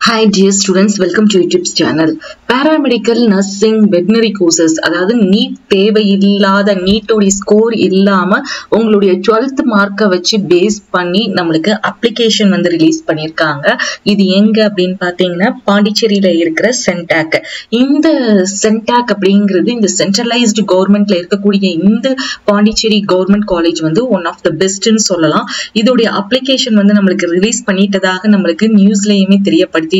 Hi dear students, welcome to YouTube's channel. Paramedical nursing veterinary courses அதாவது NEET தேவை இல்லாத நீட்டோட score இல்லாம உங்களுடைய 12th மார்க்கை வச்சு பேஸ் பண்ணி நம்மளுக்கு அப்ளிகேஷன் வந்து ரிலீஸ் பண்ணிருக்காங்க. இது எங்க அப்படின்னு பாத்தீங்கன்னா பாண்டிச்சேரியில இருக்கிற சென்டாக். இந்த சென்டாக் அப்படிங்கிறது இந்த சென்ட்ரலைஸ்டு கவர்மெண்ட்ல இருக்கக்கூடிய இந்த பாண்டிச்சேரி கவர்மெண்ட் காலேஜ் வந்து ஒன் ஆஃப் த பெஸ்ட்னு சொல்லலாம். இதோடைய அப்ளிகேஷன் வந்து நம்மளுக்கு ரிலீஸ் பண்ணிட்டதாக நம்மளுக்கு நியூஸ்லயுமே தெரியப்படுத்திட்டாங்க.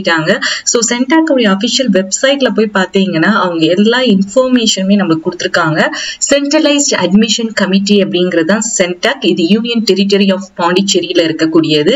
சோ சென்டாக்கோட அபிஷியல் வெப்சைட்ல போய் பாத்தீங்கன்னா அவங்க எல்லா இன்ஃபர்மேஷனுமே நமக்கு கொடுத்திருக்காங்க. சென்ட்ரலைஸ்ட் அட்மிஷன் கமிட்டி அப்படிங்கிறது தான் சென்டாக். இது யூனியன் டெரிட்டரி ஆஃப் பாண்டிச்சேரியில இருக்கக்கூடியது.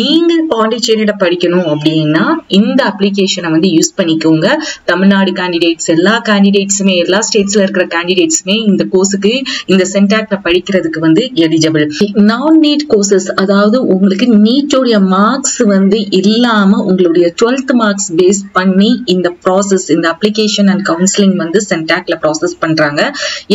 நீங்க பாண்டிச்சேரியில படிக்கணும் அப்படின்னா இந்த அப்ளிகேஷனை வந்து யூஸ் பண்ணிக்கோங்க. தமிழ்நாடு கேண்டிடேட்ஸ் எல்லா கேண்டிடேட்ஸுமே எல்லா ஸ்டேட்ஸ்ல இருக்கிற கேண்டிடேட்ஸுமே இந்த கோர்ஸுக்கு இந்த சென்டாக்ல படிக்கிறதுக்கு வந்து எலிஜிபிள். நான் நீட் கோர்சஸ் அதாவது உங்களுக்கு நீட்டோடைய மார்க்ஸ் வந்து இல்லாம உங்களுடைய 12th மார்க்ஸ் பேஸ் பண்ணி இந்த ப்ராசஸ் இந்த அப்ளிகேஷன் அண்ட் கவுன்சிலிங் வந்து சென்டாக்ல ப்ராசஸ் பண்றாங்க.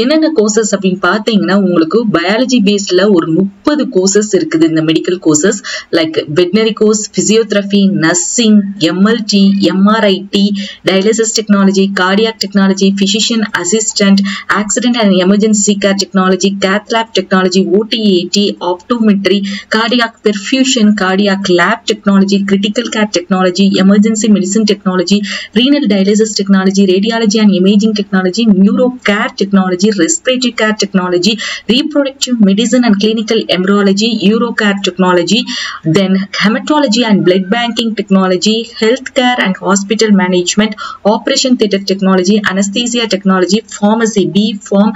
என்னென்ன கோர்சஸ் அப்படின்னு பாத்தீங்கன்னா உங்களுக்கு பயாலஜி பேஸ்ல ஒரு 30 கோர்சஸ் இருக்குது. இந்த medical courses like veterinary course, physiotherapy, nursing, MLT, MRIT, dialysis technology, cardiac technology, physician assistant, accident and emergency care technology, cath lab technology, OTAT, optometry, cardiac perfusion, cardiac lab technology, critical care technology, emergency medicine technology, renal dialysis technology, radiology and imaging technology, neuro care technology, respiratory care technology, reproductive medicine and clinical embryology, uro care technology, then hematology and blood banking technology, healthcare and hospital management, operation theatre technology, anesthesia technology, pharmacy, B.Pharm,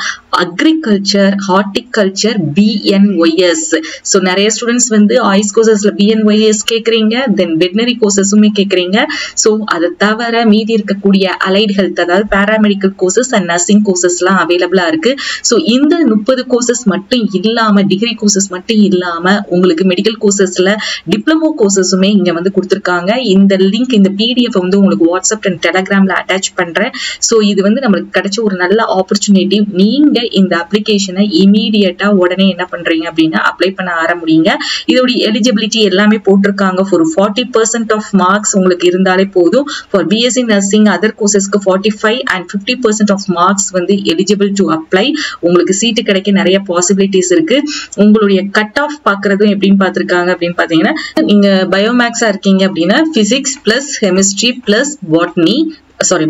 agriculture, horticulture, BNYS. So நிறைய students வந்து ஆய்ஸ் கோர்சஸ்ல BNYS கேக்குறீங்க, தென் veterinary கோர்சஸுமே கேக்குறீங்க. So அதை தவிர மீதி இருக்கக்கூடிய allied health அதாவது paramedical courses and nursing courses எல்லாம் அவைலபிளா இருக்கு. சோ இந்த 30 கோர்சஸ் மட்டும் இல்லாம டிகிரி கோர்சஸ் மட்டும் இல்லாம உங்களுக்கு மெடிக்கல் கோர்சஸ்ல டிப்ளமோ கோர்சஸுமே இங்க வந்து கொடுத்திருக்காங்க. இந்த லிங்க் இந்த PDF வந்து உங்களுக்கு வாட்ஸ்அப் அண்ட் டெலிகிராம்ல அட்டாச் பண்றேன். சோ இது வந்து நம்மளுக்கு கிடைச்ச ஒரு நல்ல ஆப்பர்ச்சுனிட்டி. நீங்க இந்த அப்ளிகேஷனை இமீடியட்டா உடனே என்ன பண்றீங்க அப்படின்னா அப்ளை பண்ண ஆரம்பிங்க. இதோட எலிஜிபிலிட்டி எல்லாமே போட்டிருக்காங்க. ஒரு 40% ஆஃப் மார்க்ஸ் உங்களுக்கு இருந்தாலே போதும். ஃபார் பிஎஸ்சி நர்சிங் அதர் கோர்சஸ்க்கு 45 and 50% ஆஃப் மார்க்ஸ் வந்து எலிஜிபிள் டு அப்ளை. உங்களுக்கு சீட்டு கிடைக்க நிறைய பாசிபிலிட்டிஸ் இருக்கு. உங்களுடைய கட் ஆஃப் பாக்குறதும் எப்படின்னு பாத்திருக்காங்க அப்படின்னு பாத்தீங்கன்னா நீங்க பயோமேக்ஸா இருக்கீங்க அப்படின்னா physics plus chemistry plus botany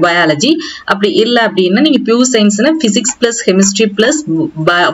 biology, அப்படி இல்ல அப்படின்னா நீங்க பியூர் சயின்ஸ்னா physics plus chemistry plus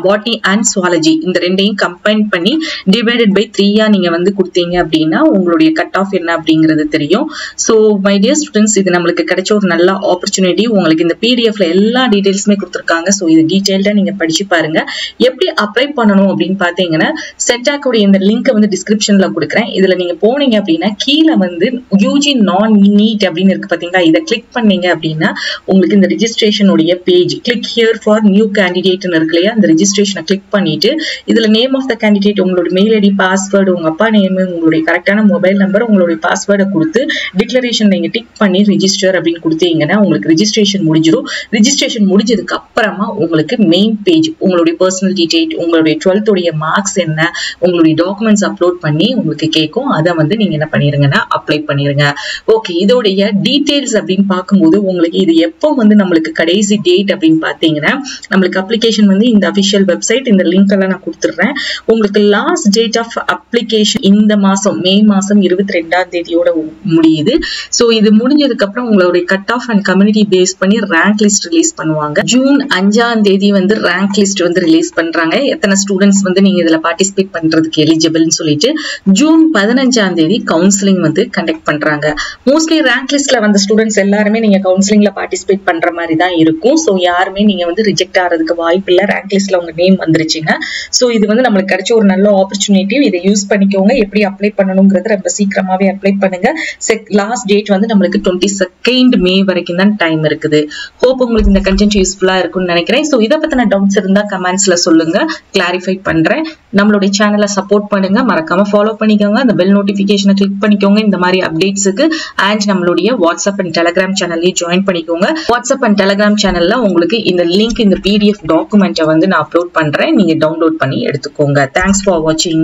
botany and zoology இந்த ரெண்டையும் கம்பைன் பண்ணி டிவைடட் பை 3 நீங்க வந்து கொடுத்தீங்க அப்படின்னா உங்களுடைய கட் ஆஃப் என்ன அப்படிங்கிறது தெரியும். சோ மை டியர் ஸ்டூடெண்ட்ஸ், இது நம்மளுக்கு கிடைச்ச ஒரு நல்ல ஆப்பர்ச்சுனிட்டி. உங்களுக்கு இந்த PDFல எல்லா டீடைல்ஸுமே கொடுத்துருக்காங்க. சோ இது டீடைல்டா நீங்க படிச்சு பாருங்க. எப்படி அப்ளை பண்ணணும் அப்படின்னு பாத்தீங்கன்னா சென்டாக்கோட இந்த லிங்க் வந்து டிஸ்கிரிப்ஷன்ல கொடுக்குறேன். இதுல நீங்க போனீங்க அப்படின்னா கீழே வந்து யூஜி நான் நீட் அப்படின்னு இருக்கு பாத்தீங்களா, இதை கிளிக் பண்ணீங்க அப்படின்னா உங்களுக்கு இந்த ரெஜிஸ்ட்ரேஷன் உடைய page click here for new candidate இருக்கு இல்லையா, அந்த ரெஜிஸ்ட்ரேஷனை கிளிக் பண்ணிட்டு இதுல நேம் ஆஃப் த கேண்டிடேட், உங்களுடைய மெயில் ஐடி, பாஸ்வேர்டு, உங்க அப்பா நேம், உங்களுடைய கரெக்டான மொபைல் நம்பர், உங்களுடைய பாஸ்வேர்டை கொடுத்து டிக்ளரேஷன் நீங்க டிக் பண்ணி ரெஜிஸ்டர் அப்படின்னு கொடுத்தீங்கன்னா உங்களுக்கு ரெஜிஸ்ட்ரேஷன் முடிஞ்சிடும். ரெஜிஸ்ட்ரேஷன் முடிஞ்சதுக்கு அப்புறமா உங்களுக்கு மெயின் பேஜ் உங்களுடைய பர்சனல் டீடைல், உங்களுடைய 12th உடைய மார்க்ஸ் என்ன, உங்களுடைய டாக்குமெண்ட்ஸ் அப்லோட் பண்ணி உங்களுக்கு கேட்கும். அதை வந்து நீங்க என்ன பண்ணிருங்கன்னா அப்ளை பண்ணிருங்க. ஓகே, இதோடைய டீடைல்ஸ் அப்படின்னு பார்க்கும்போது உங்களுக்கு இது எப்போ வந்து நம்மளுக்கு கடைசி டேட் அப்படின்னு பாத்தீங்கன்னா நம்மளுக்கு அப்ளிகேஷன் வந்து இந்த அபிஷியல் வெப்சைட் இந்த லிங்க் எல்லாம் நான் கொடுத்துடுறேன். உங்களுக்கு லாஸ்ட் டேட் ஆஃப் அப்ளிகேஷன் இந்த மாசம் மே மாசம் 22ஆம் தேதியோட முடியுது. சோ இது முடிஞ்சதுக்கு அப்புறம் உங்களுடைய cut off and community base பண்ணி ரேங்க் லிஸ்ட் ரிலீஸ் பண்ணுவாங்க. ஜூன் 5ஆம் தேதி வந்து ரேங்க் லிஸ்ட் வந்து ரிலீஸ் பண்றாங்க. எத்தனை ஸ்டூடெண்ட்ஸ் வந்து நீங்க இதுல பார்ட்டிசிபேட் பண்றதுக்கு எலிஜிபிள்னு சொல்லிட்டு ஜூன் 15ஆம் தேதி கவுன்சிலிங் வந்து கண்டக்ட் பண்றாங்க. மோஸ்ட்லி ரேங்க் லிஸ்ட்ல வந்த ஸ்டூடெண்ட்ஸ் எல்லாருமே நீங்க கவுன்சிலிங்ல பார்ட்டிசிபேட் பண்ற மாதிரி தான் இருக்கும். சோ யாருமே நீங்க வந்து ரிஜெக்ட் ஆகிறதுக்கு வாய்ப்பு இல்ல. ரேங்க் லிஸ்ட்ல உங்க நேம் வந்துருச்சுங்க. சோ இது வந்து நம்மளுக்கு கிடைச்ச ஒரு நல்ல ஆப்பர்ச்சுனிட்டி. இதை யூஸ் பண்ணிக்கோங்க. எப்படி அப்ளை பண்ணணும்ங்கறத ரொம்ப சீக்கிரமாவே அப்ளை பண்ணுங்க. லாஸ்ட் டேட் வந்து நம்மளுக்கு 22nd மே வரைக்கும் தான் டைம் இருக்குது. ஹோப் உங்களுக்கு இந்த கண்டென்ட் யூஸ்ஃபுல்லா இருக்கும்னு நினைக்கிறேன். சோ இதை பத்தின டவுட்ஸ் இருந்தா கமெண்ட்ஸ்ல சொல்லுங்க, கிளாரிஃபை பண்றேன். நம்மளுடைய சேனலை சப்போர்ட் பண்ணுங்க, மறக்காம ஃபாலோ பண்ணிக்கோங்க, அந்த பெல் நோட்டிபிகேஷனை கிளிக் பண்ணிக்கோங்க இந்த மாதிரி அப்டேட்ஸுக்கு. அண்ட் நம்மளுடைய வாட்ஸ்அப் அண்ட் டெலிகிராம் சேனல்லையும் ஜாயின் பண்ணிக்கோங்க. வாட்ஸ்அப் அண்ட் டெலிகிராம் சேனல்ல உங்களுக்கு இந்த லிங்க் இந்த PDF டாக்குமெண்ட்டை வந்து நான் அப்லோட் பண்றேன். நீங்க டவுன்லோட் பண்ணி எடுத்துக்கோங்க. தேங்க்ஸ் ஃபார் வாட்சிங்.